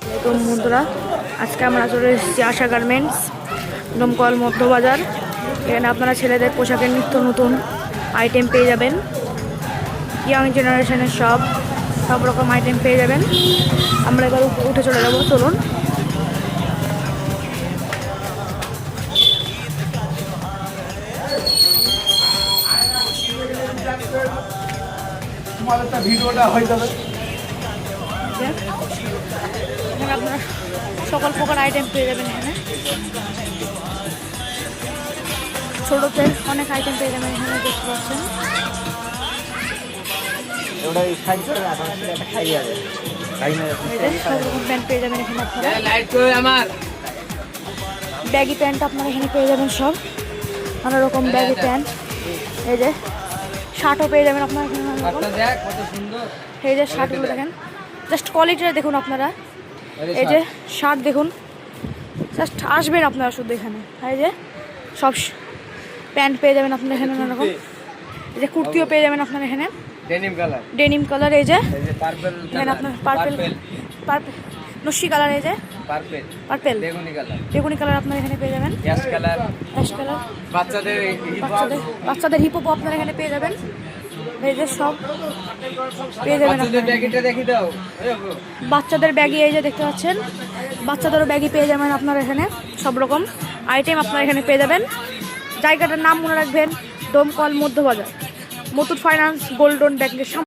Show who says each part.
Speaker 1: তো বন্ধুরা, আজকে আমরা চলে এসেছি আশা গার্মেন্টস, ডোমকল মধ্যবাজার। এখানে আপনারা ছেলেদের পোশাকের নিত্য নতুন আইটেম পেয়ে যাবেন। ইয়াং জেনারেশনের সব রকম আইটেম পেয়ে যাবেন। আমরা এবার উঠে চলে যাবো, চলুন।
Speaker 2: ভিডিওটা হয়ে যাবে।
Speaker 1: এখানে আপনারা সকল প্রকার আইটেম পেয়ে যাবেন। এখানে ছোটতে অনেক আইটেম পেয়ে যাবেন। এখানে দেখতে পাচ্ছেন সব রকম প্যান্ট পেয়ে যাবেন এখানে আপনারা। ব্যাগি প্যান্ট আপনারা এখানে পেয়ে যাবেন, সব নানা রকম ব্যাগি প্যান্ট। এই যে শার্টও পেয়ে যাবেন আপনারা এখানে। এই যে শার্টগুলো দেখেন, জাস্ট কোয়ালিটিটা দেখুন আপনারা। এই যে শার্ট দেখুন, জাস্ট আসবেন আপনারা শুধু এখানে। এই যে সব প্যান্ট পেয়ে যাবেন আপনারা এখানে নানা রকম। এই যে কুর্তিও পেয়ে যাবেন আপনারা এখানে, ডেনিম কালার। এই যে এখানে আপনার পার্পেল নস্যি কালার। এই যে পার্পেল বেগুনি কালার আপনারা এখানে পেয়ে যাবেন। অ্যাশ কালার বাচ্চাদের হিপ হপ আপনারা এখানে পেয়ে যাবেন। এই যে সব পেয়ে যাবেন। বাচ্চাদের ব্যাগি এই যে দেখতে পাচ্ছেন, বাচ্চাদেরও ব্যাগি পেয়ে যাবেন আপনারা এখানে। সব রকম আইটেম আপনারা এখানে পেয়ে যাবেন। জায়গাটার নাম মনে রাখবেন, ডোমকল মধ্যবাজার, মুথুট ফাইন্যান্স গোল্ডন ব্যাংকের সামনে।